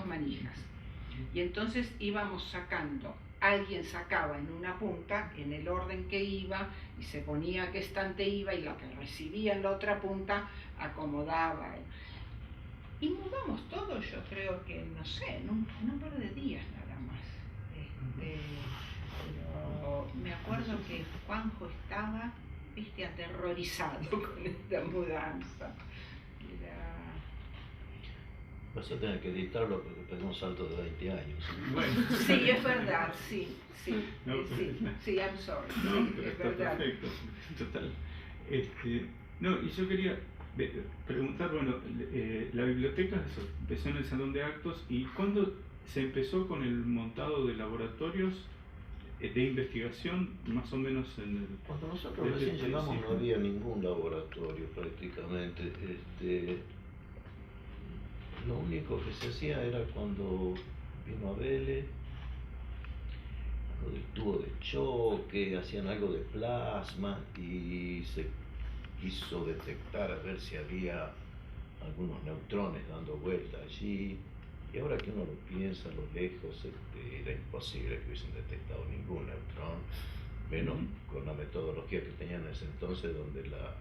2 manijas. Y entonces íbamos sacando, alguien sacaba en una punta, en el orden que iba, y se ponía a qué estante iba, y lo que recibía en la otra punta acomodaba. Y mudamos todo, yo creo que, no sé, en un par de días nada más. Pero me acuerdo que Juanjo estaba, aterrorizado con esta mudanza. Vas a tener que editarlo porque pegó un salto de 20 años. Bueno. Sí, es verdad, sí, I'm sorry. No, sí, pero es está verdad. perfecto, total. No, y yo quería preguntar, bueno, la biblioteca empezó en el Salón de Actos, ¿y cuándo se empezó con el montado de laboratorios de investigación, más o menos en el... Cuando nosotros recién llegamos no había ningún laboratorio prácticamente. Lo único que se hacía era cuando vino Abele, algo del tubo de choque, hacían algo de plasma y se quiso detectar a ver si había algunos neutrones dando vuelta allí. Y ahora que uno lo piensa a lo lejos, era imposible que hubiesen detectado ningún neutrón, menos con la metodología que tenían en ese entonces, donde la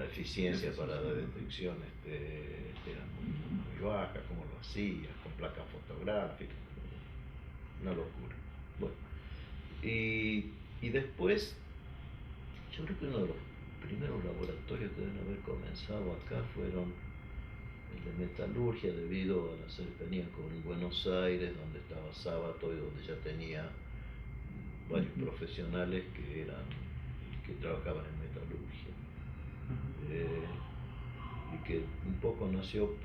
eficiencia para la detección era muy baja, como lo hacía, con placas fotográficas, una locura. Bueno, y después, yo creo que uno de los primeros laboratorios que deben haber comenzado acá fueron el de metalurgia, debido a la cercanía con Buenos Aires, donde estaba Sábato y donde ya tenía varios profesionales que trabajaban en metalurgia. Y que un poco nació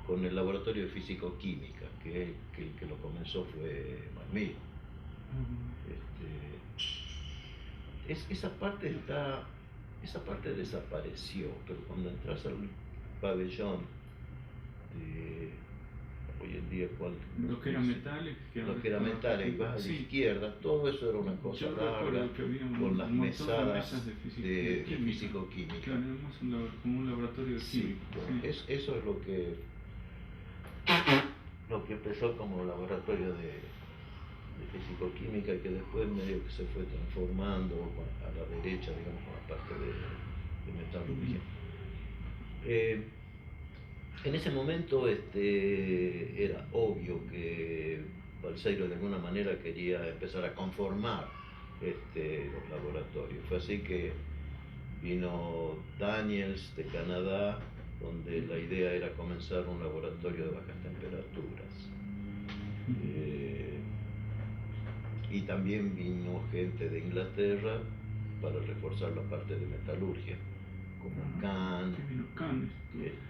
con el laboratorio de físico-química, que el que lo comenzó fue Marmí. Esa parte desapareció, pero cuando entras al pabellón hoy en día, lo que era metales, y vas a la izquierda, todo eso era una cosa larga, con las mesadas de físico-química. Claro, como un laboratorio de química. Eso es lo que empezó como laboratorio de físico-química, que después medio que se fue transformando a la derecha, digamos, con la parte de metalurgia. En ese momento era obvio que Balseiro de alguna manera quería empezar a conformar los laboratorios. Fue así que vino Daniels de Canadá, donde la idea era comenzar un laboratorio de bajas temperaturas. Y también vino gente de Inglaterra para reforzar la parte de metalurgia, como Kahn.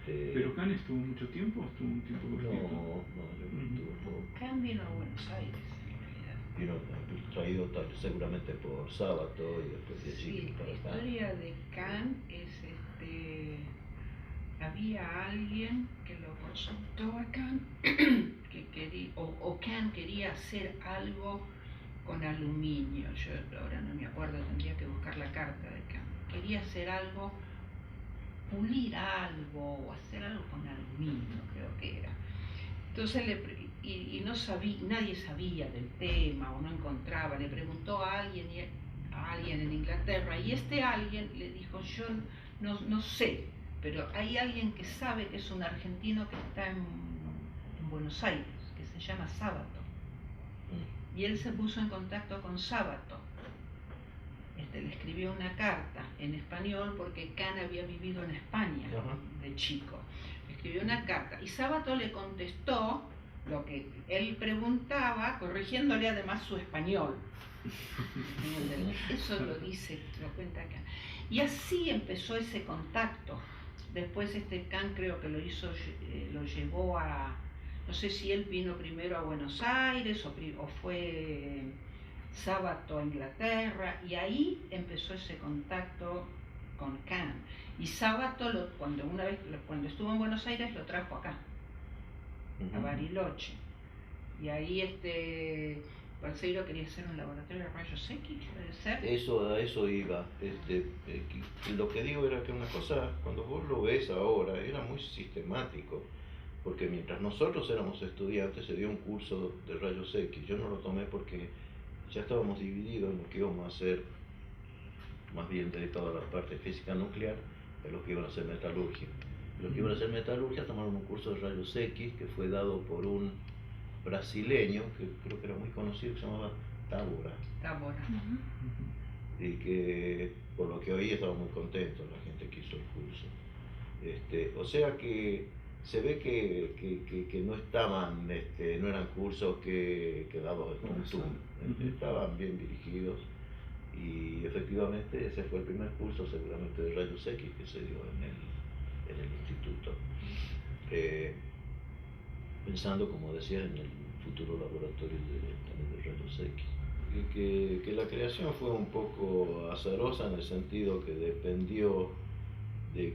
¿Pero Kahn estuvo mucho tiempo? ¿Estuvo un tiempo cortito? No, yo no estuvo. Kahn vino a Buenos Aires, en realidad. Vino traído seguramente por Sábato y después de allí. Sí, la historia de Kahn es había alguien que lo consultó a Kahn que quería, o Kahn quería hacer algo con aluminio. Yo ahora no me acuerdo, tendría que buscar la carta de Kahn. Quería hacer algo, pulir algo o hacer algo con aluminio, creo que era. Entonces no sabía, nadie sabía del tema o no encontraba. Le preguntó a alguien en Inglaterra, y alguien le dijo: yo no sé, pero hay alguien que sabe, que es un argentino que está en Buenos Aires, que se llama Sábato. Y él se puso en contacto con Sábato. Le escribió una carta en español, porque Kahn había vivido en España de chico. Le escribió una carta y Sábato le contestó lo que él preguntaba, corrigiéndole además su español. Eso lo cuenta Kahn. Y así empezó ese contacto. Después Kahn creo que lo llevó a, no sé si él vino primero a Buenos Aires o fue Sábato a Inglaterra, y ahí empezó ese contacto con Kahn. Y Sábato, cuando estuvo en Buenos Aires, lo trajo acá, a Bariloche. Y ahí Balseiro quería hacer un laboratorio de rayos X, ¿puede ser? A eso iba. Lo que digo era que una cosa, cuando vos lo ves ahora, era muy sistemático. porque mientras nosotros éramos estudiantes se dio un curso de rayos X. Yo no lo tomé porque ya estábamos divididos en lo que íbamos a hacer, más bien dedicado a la parte física nuclear, de los que iban a hacer metalurgia. Los que iban a hacer metalurgia tomaron un curso de rayos X que fue dado por un brasileño, que creo que era muy conocido, que se llamaba Tábora. Y que, por lo que oí, estaba muy contento la gente que hizo el curso. O sea que se ve que no estaban, no eran cursos que dados de montón, estaban bien dirigidos, y efectivamente ese fue el primer curso seguramente de rayos X que se dio en el instituto, pensando, como decía, en el futuro laboratorio también de rayos X. Que la creación fue un poco azarosa en el sentido que dependió de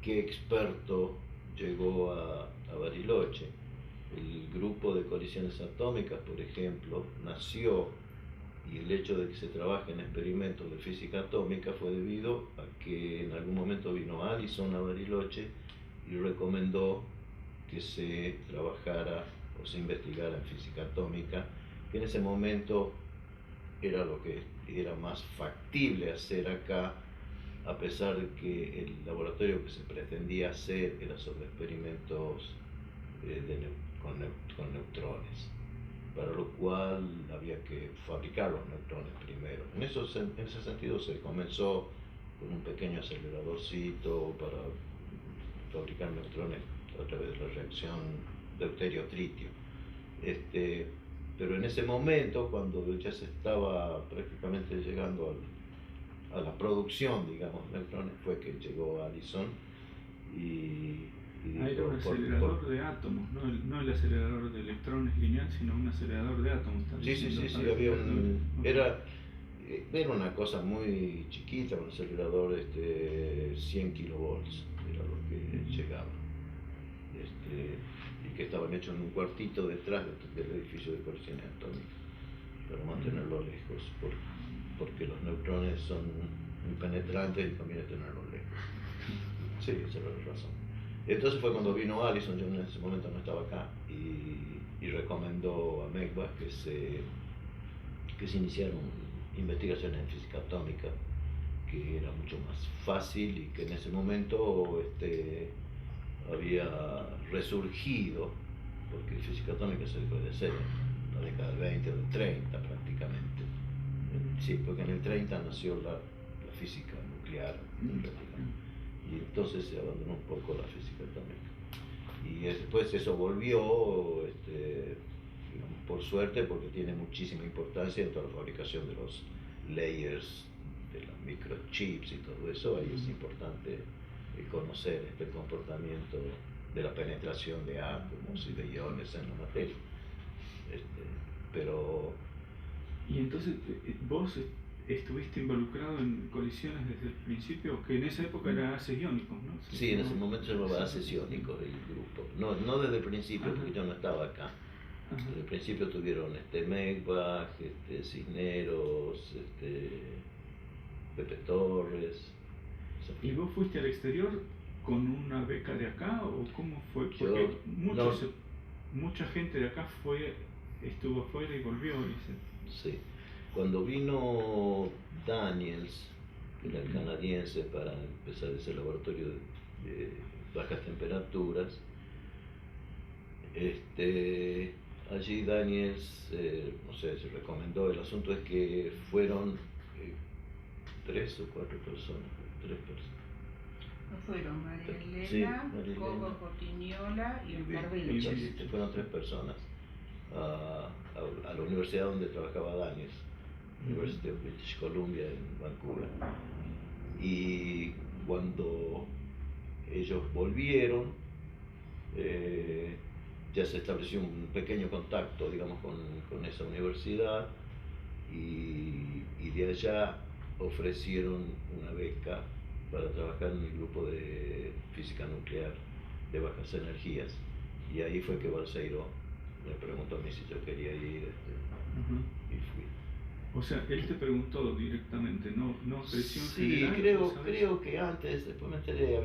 qué experto llegó a Bariloche. El grupo de colisiones atómicas, por ejemplo, nació, y el hecho de que se trabaje en experimentos de física atómica fue debido a que en algún momento vino Allison a Bariloche y recomendó que se trabajara o se investigara en física atómica, que en ese momento era lo que era más factible hacer acá, a pesar de que el laboratorio que se pretendía hacer era sobre experimentos con neutrones, para lo cual había que fabricar los neutrones primero. En ese sentido se comenzó con un pequeño aceleradorcito para fabricar neutrones a través de la reacción deuterio-tritio. Pero en ese momento, cuando ya se estaba prácticamente llegando a la producción, digamos, de neutrones, fue que llegó Allison y dijo, era un acelerador de átomos, no el acelerador de electrones lineal, sino un acelerador de átomos también. Sí, había era una cosa muy chiquita, un acelerador 100 kilovolts, era lo que llegaba. Y que estaban hechos en un cuartito detrás del edificio de colisiones atómicas, para mantenerlo lejos, porque los neutrones son muy penetrantes y conviene tenerlos lejos. Sí, esa era la razón. Entonces fue cuando vino Allison, yo en ese momento no estaba acá, y recomendó a Megbach que se iniciaran investigaciones en física atómica, que era mucho más fácil y que en ese momento había resurgido, porque física atómica se dejó de hacer en la década del 20 o del 30 prácticamente. Sí, porque en el 30 nació la física nuclear, y entonces se abandonó un poco la física atómica. Y después eso volvió, digamos, por suerte, porque tiene muchísima importancia en toda la fabricación de los layers, de los microchips y todo eso. Ahí es importante conocer el comportamiento de la penetración de átomos y de iones en la materia. Pero... Y entonces, vos estuviste involucrado en colisiones desde el principio, que en esa época era haces iónicos, ¿no? Sí, en ese momento se llamaba haces iónicos el grupo. No desde el principio, porque yo no estaba acá. Desde el principio tuvieron Megbach, Cisneros, Pepe Torres. ¿Y vos fuiste al exterior con una beca de acá o cómo fue? Porque mucha gente de acá estuvo afuera y volvió. Sí. Cuando vino Daniels, que era el canadiense, para empezar ese laboratorio de bajas temperaturas, allí Daniels, no sé, se recomendó. El asunto es que fueron 3 o 4 personas, 3 personas. No fueron María Elena, Coco Cotiñola y un par de luchas. Fueron 3 personas a la universidad donde trabajaba Daniels, University of British Columbia en Vancouver. Y cuando ellos volvieron, ya se estableció un pequeño contacto, digamos, con esa universidad, y de allá ofrecieron una beca para trabajar en el grupo de física nuclear de bajas energías, y ahí fue que Balseiro me preguntó a mí si yo quería ir, y fui. O sea, él te preguntó directamente, no presión sí, general. creo que antes, después me enteré,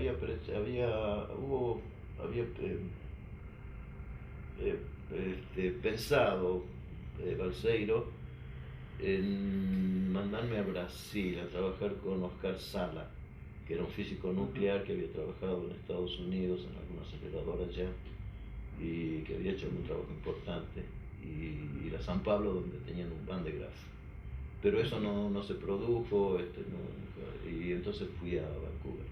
pensado, Balseiro, en mandarme a Brasil a trabajar con Oscar Sala, que era un físico nuclear que había trabajado en Estados Unidos en alguna aceleradora allá y que había hecho un trabajo importante, y ir a San Pablo donde tenían un Van de Graaff. Pero eso no se produjo, y entonces fui a Vancouver.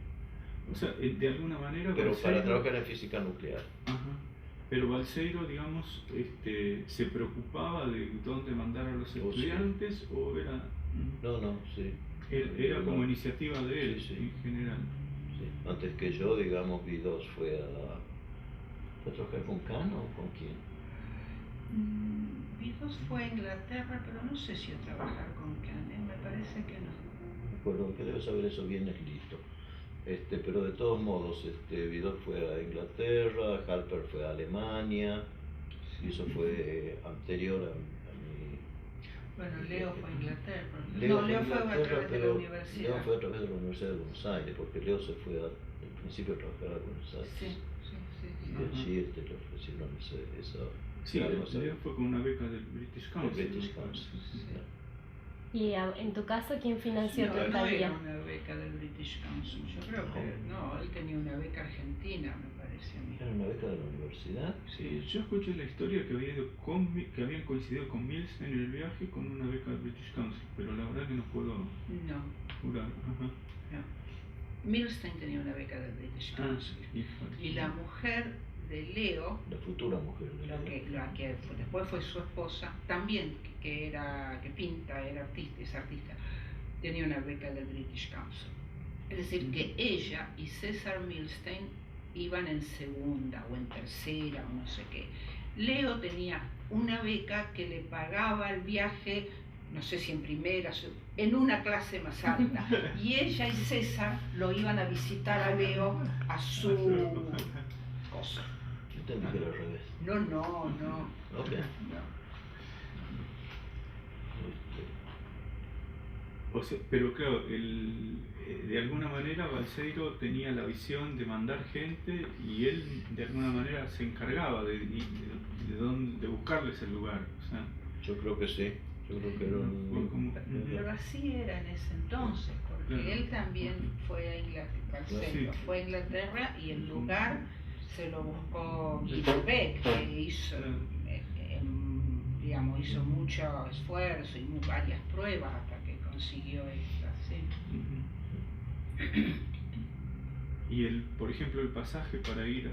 O sea, de alguna manera... Pero Balseiro, para trabajar en física nuclear. Ajá. Pero Balseiro, digamos, ¿se preocupaba de dónde mandar a los estudiantes sí. o era...? No, sí. Era como iniciativa de él, sí. En general. Sí. Antes que yo, digamos, V2 fue a trabajar con Cano o con quién. V2 fue a Inglaterra, pero no sé si a trabajar con Canon, me parece que no. Me acuerdo que debo saber eso bien listo. Pero de todos modos, V2 fue a Inglaterra, Halper fue a Alemania, y eso fue anterior a mi... Bueno, Leo fue a Inglaterra. Leo fue a través de la universidad. Leo fue a través de la Universidad de Buenos Aires, porque Leo se fue al principio a trabajar a Buenos Aires. Sí. Y allí le ofrecieron esa... Sí, Leo fue con una beca del British Council. Sí. Y en tu caso, ¿quién financió tu estadía? No era una beca del British Council, yo creo que no, él tenía una beca argentina, me parece a mí. ¿Era una beca de la universidad? Sí, yo escuché la historia que habían coincidido con Milstein en el viaje con una beca del British Council, pero la verdad que no puedo jurar. Ajá. No. Milstein tenía una beca del British Council. Y la mujer de Leo, la futura mujer de Leo, que después fue su esposa, también que pinta, es artista, tenía una beca del British Council. Es decir, que ella y César Milstein iban en segunda o en tercera o no sé qué. Leo tenía una beca que le pagaba el viaje, no sé si en primera, en una clase más alta, y ella y César lo iban a visitar a Leo a su cosa. Yo entendí que era al revés. No. Okay. No. O sea, pero claro, de alguna manera Balseiro tenía la visión de mandar gente y él de alguna manera se encargaba de buscarles el lugar. O sea, yo creo que sí. Yo creo que era pero así era en ese entonces, porque él también fue a Inglaterra, fue a Inglaterra y el lugar se lo buscó Guido Beck, que hizo, hizo mucho esfuerzo y varias pruebas hasta que consiguió esta, sí. Y por ejemplo, el pasaje para ir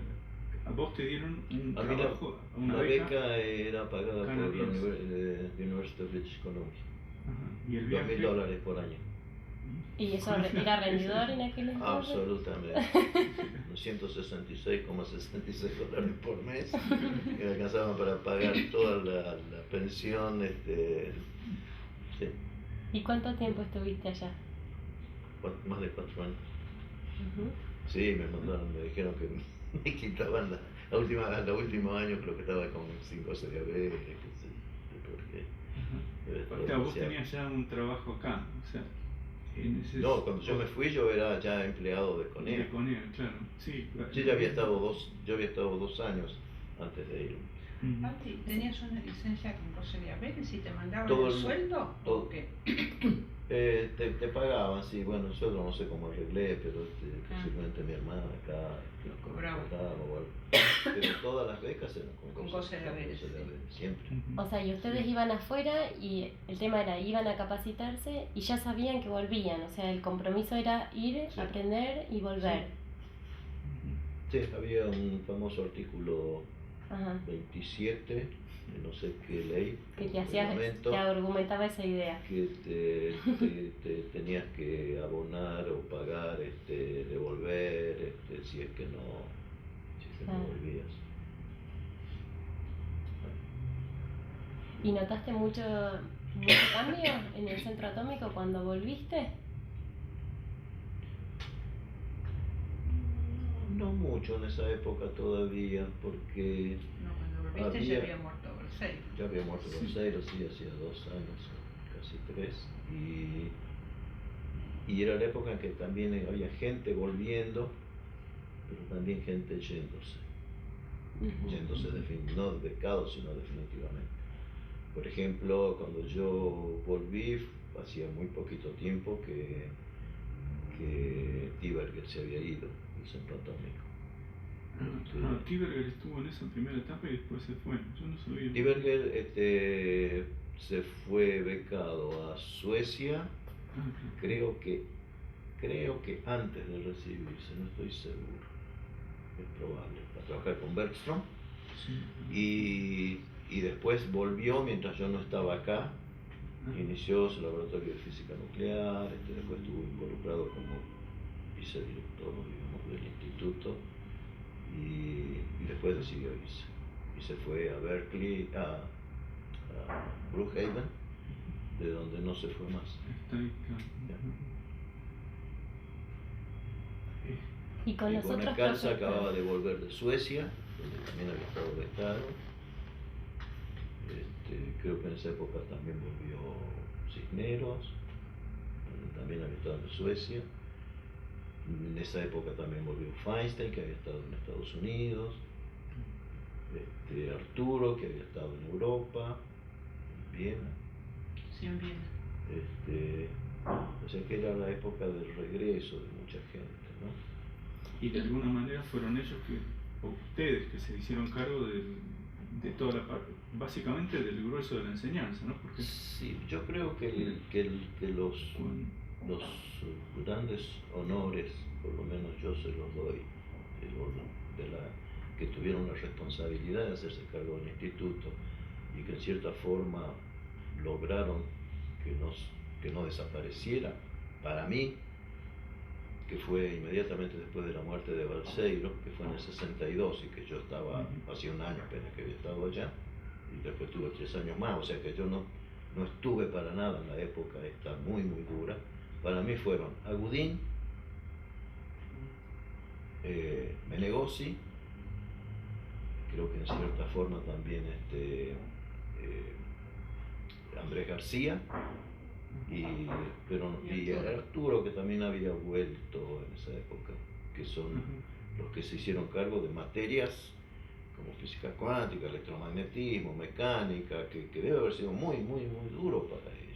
a vos te dieron un trabajo, una beca era pagada por la University of British Columbia. ¿Y el viaje? $2.000 por año. ¿Y eso era rendidor en aquel entonces? Absolutamente. $166,66 por mes, que me alcanzaban para pagar toda la pensión. Sí. ¿Y cuánto tiempo estuviste allá? Más de 4 años. Sí, me dijeron que me quitaban la última año, creo que estaba con 5 o 6 diabetes, porque vos tenías ya un trabajo acá, o sea, no, cuando yo me fui yo era ya empleado de Conair. De Conair, claro, sí. Yo ya había estado 2 años antes de ir. Pati, ¿tenías una licencia con cosa de diabetes y te mandaban todo el sueldo? Todo. ¿O qué? Te pagaban, sí, bueno, el sueldo no sé cómo arreglé, pero posiblemente mi hermana acá lo cobraba o algo. Pero todas las becas eran con cosas de diabetes, siempre. O sea, y ustedes iban afuera y el tema era, iban a capacitarse y ya sabían que volvían, o sea, el compromiso era ir, aprender y volver. Sí, había un famoso artículo 27, de no sé qué ley, que te argumentaba esa idea. Que te tenías que abonar o pagar, devolver, si es que no volvías. ¿Y notaste mucho cambio en el centro atómico cuando volviste? No mucho en esa época todavía, porque... No, cuando volviste ya había muerto Balseiro. Ya había muerto Balseiro, sí, hacía 2 años, casi 3. Y era la época en que también había gente volviendo, pero también gente yéndose. yéndose no becado, sino definitivamente. Por ejemplo, cuando yo volví, hacía muy poquito tiempo que Tiberger se había ido, el centro atómico. Tiberger estuvo en esa primera etapa y después se fue. Yo no sabía. Tiberger se fue becado a Suecia, creo que antes de recibirse, no estoy seguro, es probable, para trabajar con Bergström. Sí. Y después volvió mientras yo no estaba acá, inició su laboratorio de física nuclear, después estuvo involucrado como vicedirector, digamos, del instituto, y después decidió irse. Y se fue a Berkeley, a Brookhaven, de donde no se fue más. Y con los otros Calza acababa de volver de Suecia, donde también había estado becado. Creo que en esa época también volvió Cisneros, donde también había estado en Suecia. En esa época también volvió Feinstein, que había estado en Estados Unidos. Arturo, que había estado en Europa, en Viena. Sí, en Viena. O sea que era la época del regreso de mucha gente, ¿no? Y de alguna manera fueron ellos o ustedes que se hicieron cargo de toda la parte, básicamente del grueso de la enseñanza, ¿no? Porque sí, yo creo que los grandes honores, por lo menos yo se los doy, que tuvieron la responsabilidad de hacerse cargo del instituto y que en cierta forma lograron que no desapareciera, para mí, que fue inmediatamente después de la muerte de Balseiro, que fue en el 62 y que yo estaba, hacía un año apenas que había estado allá, y después tuve 3 años más, o sea que yo no estuve para nada en la época esta muy dura. Para mí fueron Agudín, Menegossi, creo que en cierta forma también Andrés García, y Arturo, que también había vuelto en esa época, que son los que se hicieron cargo de materias como física cuántica, electromagnetismo, mecánica, que debe haber sido muy duro para ellos.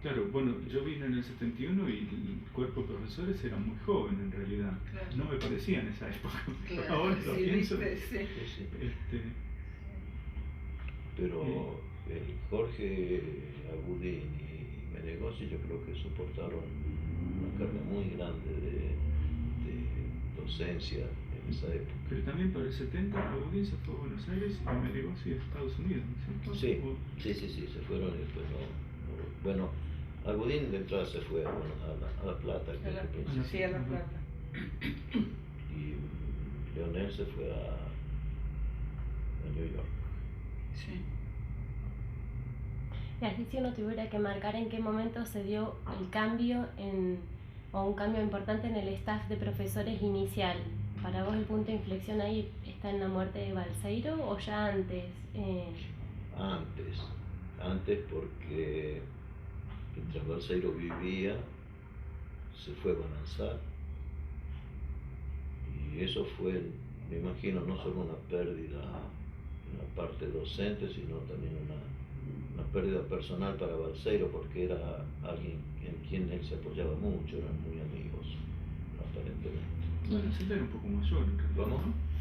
Claro, bueno, yo vine en el 71 y el cuerpo de profesores era muy joven en realidad. Claro. No me parecía en esa época. Claro, ahora lo pienso. Sí. Pero Jorge Agudín y Menegossi yo creo que soportaron una carga muy grande de docencia en esa época. Pero también para el 70 Agudín se fue a Buenos Aires y Menegossi a Estados Unidos, ¿no es cierto? Sí, se fueron y después no. Bueno, Agudín de entrada se fue a La Plata. Sí, a La Plata. Y Leonel se fue a New York. Sí. Y así, si uno tuviera que marcar en qué momento se dio el cambio o un cambio importante en el staff de profesores inicial, ¿para vos el punto de inflexión ahí está en la muerte de Balseiro o ya antes? Antes porque mientras Balseiro vivía se fue a Bonanzat, y eso fue, me imagino, no solo una pérdida en la parte docente, sino también una pérdida personal para Balseiro, porque era alguien en quien él se apoyaba mucho, eran muy amigos, aparentemente. Bueno, sí, era un poco mayor en realidad. ¿Cómo?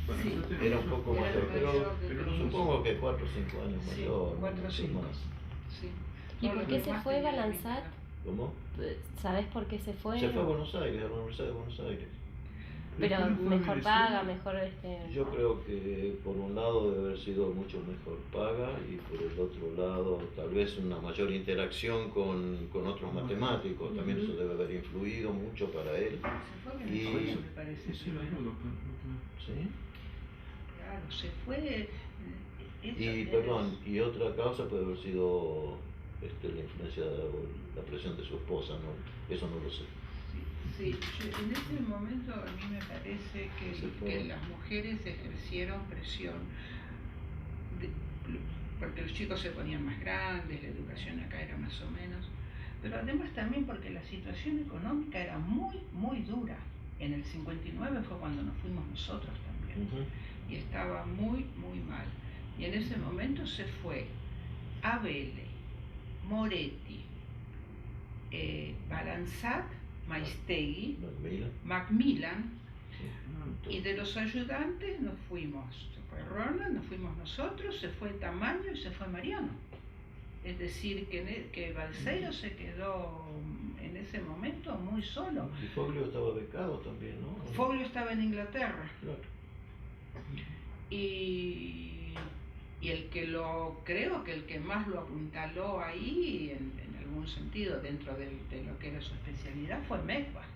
Bueno, sí, era un poco mayor, pero no supongo que 4 o 5 años mayor, 4 o 5 más. Sí. ¿Y por qué se fue Balanzat? ¿Cómo? ¿Sabés por qué se fue? Se fue a Buenos Aires, a la Universidad de Buenos Aires. Pero mejor paga, mejor Yo creo que por un lado debe haber sido mucho mejor paga y por el otro lado tal vez una mayor interacción con otros matemáticos, también eso debe haber influido mucho para él. Se fue y eso me parece. Sí, lo digo. ¿Sí? Claro, se fue. Y otra causa puede haber sido la influencia o la presión de su esposa, ¿no? Eso no lo sé. Sí, en ese momento a mí me parece que las mujeres ejercieron presión, porque los chicos se ponían más grandes, la educación acá era más o menos, pero además también porque la situación económica era muy dura. En el 59 fue cuando nos fuimos nosotros también. y estaba muy, muy mal. Y en ese momento se fue Abele, Moretti, Balanzat, Maistegui, Macmillan, y de los ayudantes nos fuimos, se fue Ronald, nos fuimos nosotros, se fue Tamaño y se fue Mariano. Es decir, que Balseiro se quedó en ese momento muy solo. Y Foglio estaba becado también, ¿no? Foglio estaba en Inglaterra. Claro. Y creo que el que más lo apuntaló ahí, en algún sentido, dentro de lo que era su especialidad, fue Mekbas.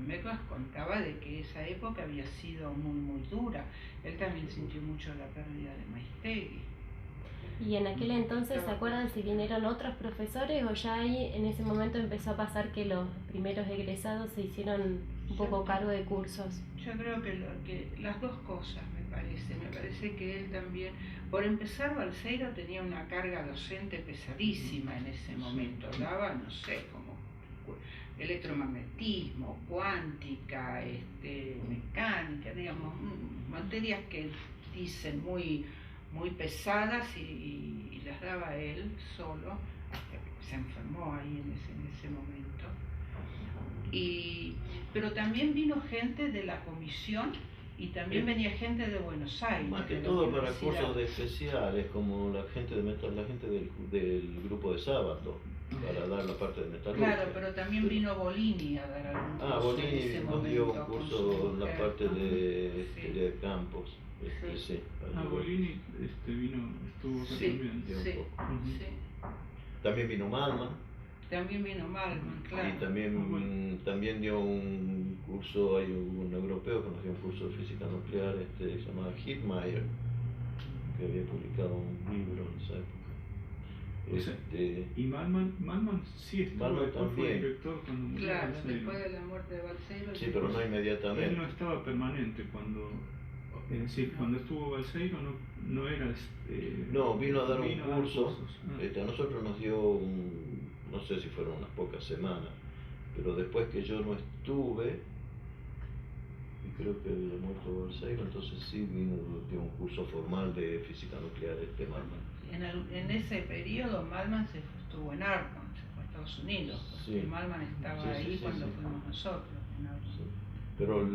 Mekbas contaba de que esa época había sido muy, muy dura. Él también sintió mucho la pérdida de Maistegui. ¿Y en aquel entonces se acuerdan si vinieron otros profesores o ya ahí en ese momento empezó a pasar que los primeros egresados se hicieron un poco cargo de cursos? Yo creo que las dos cosas me parece. Me parece que él también, por empezar, Balseiro tenía una carga docente pesadísima en ese momento. Daba, no sé, como electromagnetismo, cuántica, mecánica, digamos, materias que dicen muy pesadas y las daba él solo, hasta que se enfermó ahí en ese momento. Pero también vino gente de la comisión y también venía gente de Buenos Aires. Más que todo para cursos de especiales, como la gente del grupo de sábado, para dar la parte de metalurgia. Claro, pero también vino Bolini a dar algún curso. Bolini nos dio un curso en la parte de campos. Sí. Bolini estuvo acá también. Sí. También vino Malman. También vino Malman, claro. Y también dio un curso, hay un europeo que nos dio un curso de física nuclear, se llamaba Hittmeyer, que había publicado un libro en esa época. Y Malman sí estuvo, después fue director cuando murió Claro, Balseiro. después de la muerte de Balseiro. Sí, pero no inmediatamente. Él no estaba permanente cuando... Es decir, cuando estuvo Balseiro no era... no, vino a dar un curso. Cursos. A nosotros nos dio no sé si fueron unas pocas semanas, pero después que yo no estuve, y creo que había muerto Balseiro, entonces sí vino, dio un curso formal de física nuclear Malman. En ese periodo Malman estuvo en Argonne, se fue a Estados Unidos, porque Malman estaba ahí cuando fuimos nosotros. Pero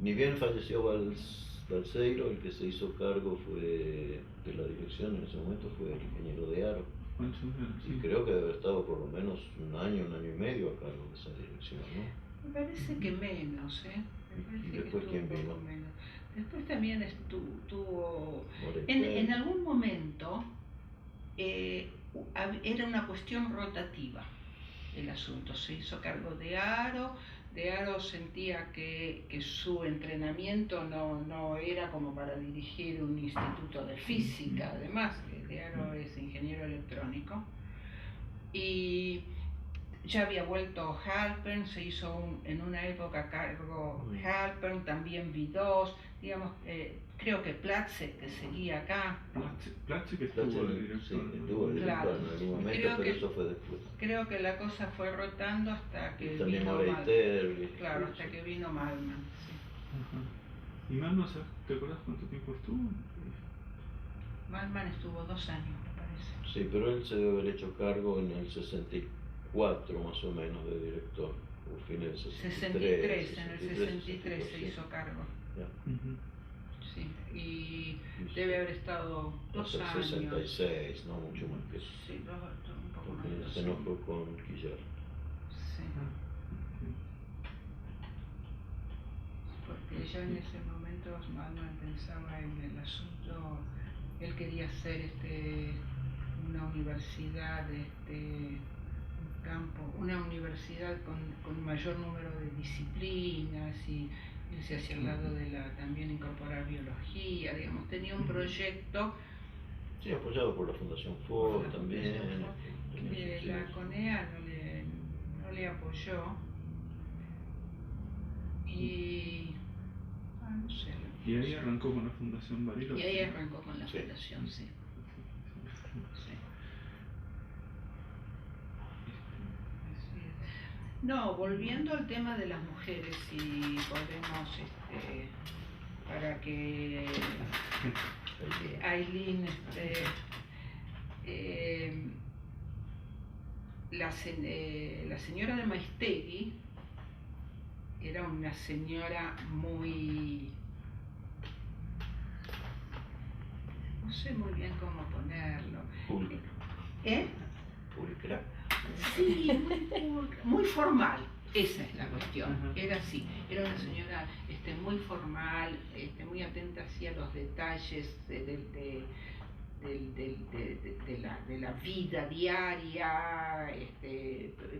ni bien falleció Balseiro, el que se hizo cargo de la dirección en ese momento fue el ingeniero de Aro. Y creo que debe haber estado por lo menos un año y medio a cargo de esa dirección, ¿no? Me parece que menos, Me parece ¿Y después que quién estuvo un vino? poco menos. Después también estuvo... Moretti. En algún momento era una cuestión rotativa el asunto. Se hizo cargo de Aro. De Aro sentía que su entrenamiento no era como para dirigir un instituto de física, además, que De Aro es ingeniero electrónico. Y ya había vuelto Halpern, se hizo en una época cargo Halpern, también Vidós, digamos, creo que Platze, que seguía acá. Platze que estuvo de director. Sí, estuvo de director en algún momento, pero eso fue después. Creo que la cosa fue rotando hasta que vino Malman. Claro, hasta que vino Malman. Sí. ¿Y Malman, te acuerdas cuánto tiempo estuvo? Malman estuvo 2 años, me parece. Sí, pero él se debe haber hecho cargo en el 64 más o menos de director, o fin del 63. En el 63 se hizo cargo. Ya. Sí, y debe haber estado 2 años. 66, no mucho más que eso. Sí, un poco más. Porque se enojó con Quillar. Sí. Porque ya en ese momento Malman pensaba en el asunto, él quería hacer una universidad, un campo, una universidad con mayor número de disciplinas y irse hacia el lado de también incorporar biología, digamos, tenía un proyecto. Sí, apoyado por la Fundación Ford también. La CONEA no le apoyó y no sé. Y ahí arrancó con la Fundación Bariloche. Y ahí arrancó con la fundación, sí. No, volviendo al tema de las mujeres, si podemos para que Aileen, la señora de Maistegui era una señora muy, no sé muy bien cómo ponerlo. Pulcra. ¿Eh? Pulcra. Sí, muy formal, esa es la cuestión. Ajá. Era así, era una señora muy formal, muy atenta hacia los detalles de la vida diaria,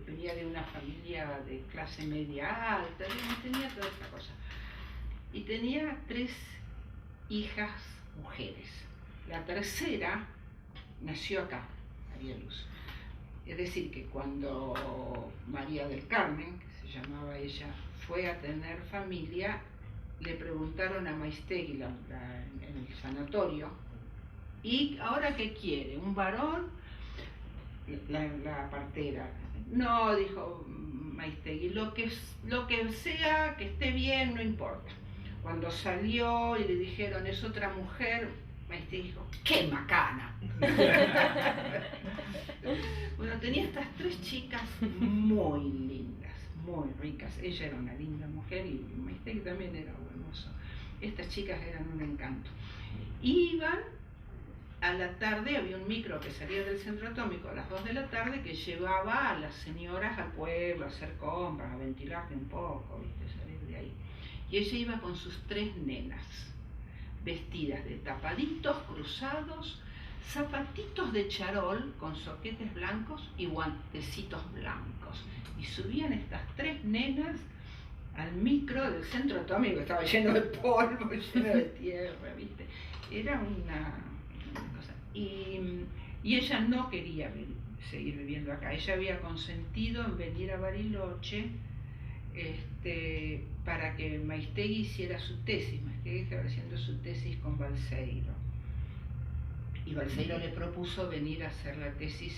venía de una familia de clase media alta, tenía toda esta cosa. Y tenía 3 hijas mujeres. La tercera nació acá, María Luz. Es decir, que cuando María del Carmen, que se llamaba ella, fue a tener familia, le preguntaron a Maistegui en el sanatorio, ¿y ahora qué quiere? ¿Un varón? La partera. No, dijo Maistegui, lo que sea, que esté bien, no importa. Cuando salió y le dijeron, es otra mujer, Maistegui dijo, ¡qué macana! Bueno, tenía estas 3 chicas muy lindas, muy ricas. Ella era una linda mujer y Maistegui también era buen mozo. Estas chicas eran un encanto. Iban a la tarde, había un micro que salía del centro atómico a las 2 de la tarde que llevaba a las señoras al pueblo a hacer compras, a ventilarse un poco, ¿viste? Salir de ahí. Y ella iba con sus 3 nenas, vestidas de tapaditos cruzados, zapatitos de charol con soquetes blancos y guantecitos blancos. Y subían estas 3 nenas al micro del centro atómico, estaba lleno de polvo, lleno de tierra, ¿viste? Era una cosa. Y ella no quería seguir viviendo acá. Ella había consentido en venir a Bariloche para que Maistegui hiciera su tesis. Maistegui estaba haciendo su tesis con Balseiro. Y Balseiro le propuso venir a hacer la tesis,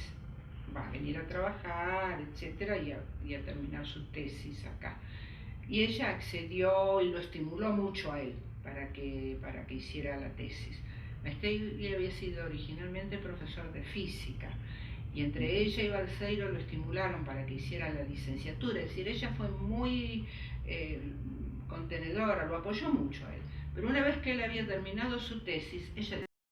venir a trabajar, etcétera, y a terminar su tesis acá. Y ella accedió y lo estimuló mucho a él para que hiciera la tesis. Maistegui había sido originalmente profesor de física, y entre ella y Balseiro lo estimularon para que hiciera la licenciatura. Es decir, ella fue muy contenedora, lo apoyó mucho a él. Pero una vez que él había terminado su tesis, ella